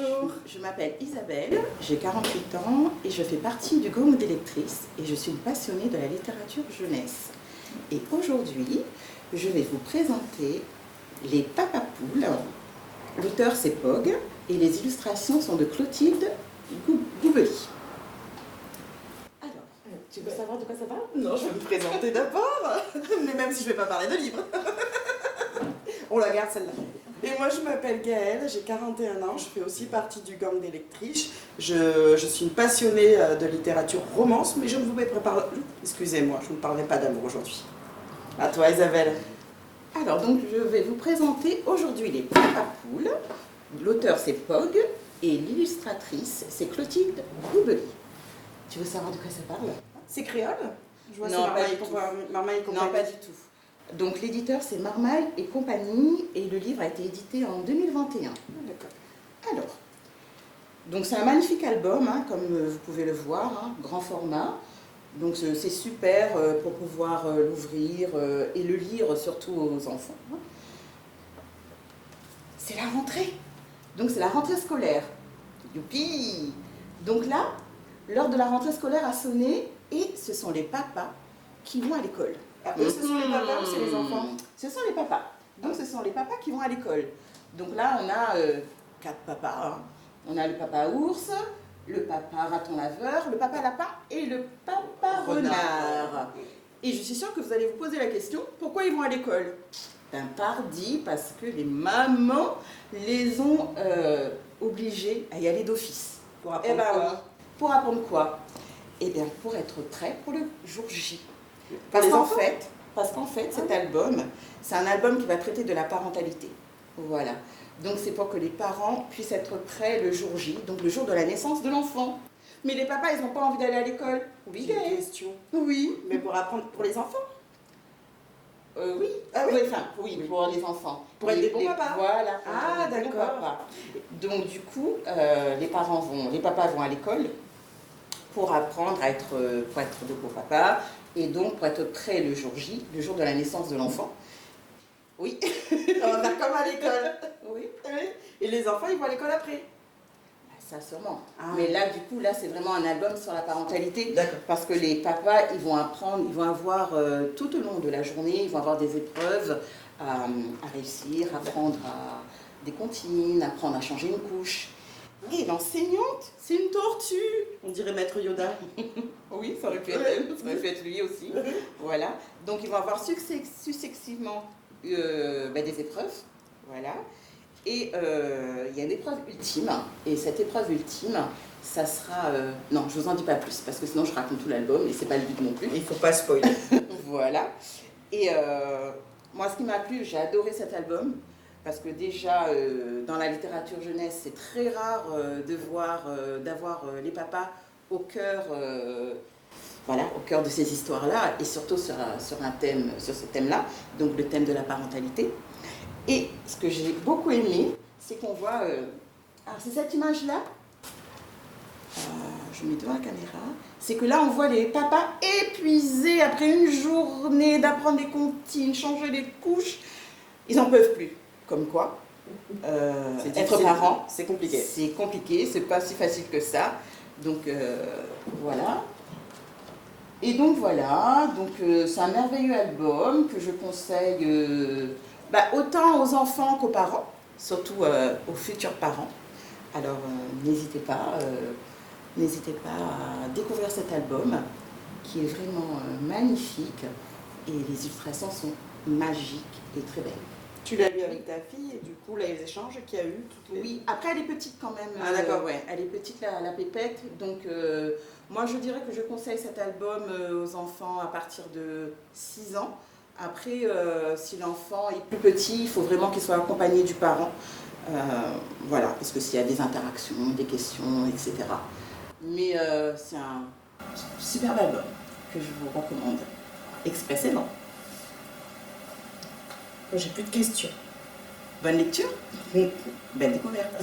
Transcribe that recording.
Bonjour. Je m'appelle Isabelle, j'ai 48 ans et je fais partie du groupe d'électrices et je suis une passionnée de la littérature jeunesse. Et aujourd'hui, je vais vous présenter Les Papapoules. L'auteur c'est Pog et les illustrations sont de Clotilde Goubely. Alors, tu veux savoir de quoi ça parle? Non, je vais me présenter d'abord, mais même si je ne vais pas parler de livres. On la garde celle-là. Et moi je m'appelle Gaëlle, j'ai 41 ans, je fais aussi partie du gang des lectrices. Je suis une passionnée de littérature romance, mais je ne vous prépare... Excusez-moi, je ne vous parlerai pas d'amour aujourd'hui. À toi Isabelle. Alors donc je vais vous présenter aujourd'hui Les Papapoules. L'auteur c'est Pog et l'illustratrice c'est Clotilde Goubely. Tu veux savoir de quoi ça parle? C'est créole? Je vois Non, pas du tout. Marmaille et compagnie. Non, pas du tout. Donc l'éditeur c'est Marmaille et compagnie et le livre a été édité en 2021. D'accord. Alors, donc c'est un magnifique album, hein, comme vous pouvez le voir, hein, grand format. Donc c'est super pour pouvoir l'ouvrir et le lire surtout aux enfants. C'est la rentrée. Donc c'est la rentrée scolaire. Youpi! Donc là, l'heure de la rentrée scolaire a sonné et ce sont les papas qui vont à l'école. Ah, ce sont les papas ou c'est les enfants? Ce sont les papas. Donc ce sont les papas qui vont à l'école. Donc là on a 4 papas. Hein. On a le papa ours, le papa raton laveur, le papa lapin et le papa renard. Et je suis sûre que vous allez vous poser la question, pourquoi ils vont à l'école? Ben pardi, parce que les mamans les ont obligés à y aller d'office. Pour apprendre quoi? Pour apprendre quoi? Eh bien pour être prêt pour le jour J. Parce qu'en fait, cet album, c'est un album qui va traiter de la parentalité. Voilà. Donc c'est pour que les parents puissent être prêts le jour J, donc le jour de la naissance de l'enfant. Mais les papas, ils n'ont pas envie d'aller à l'école. Oui, j'ai une question. Oui. Mais pour apprendre pour les enfants? Oui. Ah oui. Oui, enfin, oui, pour les enfants. Pour être des bons papas. Voilà. Ah, d'accord. Donc du coup, les papas vont à l'école pour apprendre à être, pour être de beaux papas. Et donc, pour être prêt le jour J, le jour de la naissance de l'enfant. Oui. On va faire comme à l'école. Oui. Et les enfants, ils vont à l'école après? Ça sûrement. Ah. Mais là, du coup, là, c'est vraiment un album sur la parentalité. D'accord. Parce que les papas, ils vont apprendre, ils vont avoir tout au long de la journée, ils vont avoir des épreuves à réussir, apprendre à des comptines, apprendre à changer une couche. Et l'enseignante, c'est une tortue. On dirait Maître Yoda. Oui, ça aurait pu être elle, ça aurait pu être lui aussi. Voilà. Donc ils vont avoir successivement des épreuves. Voilà. Et il y a une épreuve ultime. Et cette épreuve ultime, ça sera... non, je vous en dis pas plus, parce que sinon je raconte tout l'album et c'est pas le but non plus. Il faut pas spoiler. Voilà. Et moi, ce qui m'a plu, j'ai adoré cet album. Parce que déjà, dans la littérature jeunesse, c'est très rare d'avoir les papas au cœur, au cœur de ces histoires-là, et surtout sur ce thème-là, donc le thème de la parentalité. Et ce que j'ai beaucoup aimé, c'est qu'on voit... alors c'est cette image-là, je mets devant la caméra, c'est que là on voit les papas épuisés après une journée d'apprendre des comptines, changer les couches, ils n'en peuvent plus. Comme quoi, être parent, c'est compliqué. C'est compliqué, c'est pas si facile que ça. Donc voilà. Et donc voilà, c'est un merveilleux album que je conseille autant aux enfants qu'aux parents, surtout aux futurs parents. Alors n'hésitez pas à découvrir cet album qui est vraiment magnifique et les illustrations sont magiques et très belles. Tu l'as lu avec ta fille et du coup, là, les échanges qu'il y a eu toutes les... Oui, après elle est petite quand même. Ah d'accord, ouais. Elle est petite la pépette, donc moi je dirais que je conseille cet album aux enfants à partir de 6 ans. Après, si l'enfant est plus petit, il faut vraiment qu'il soit accompagné du parent. Voilà, parce que s'il y a des interactions, des questions, etc. Mais c'est un superbe album que je vous recommande expressément. J'ai plus de questions. Bonne lecture, belle découverte.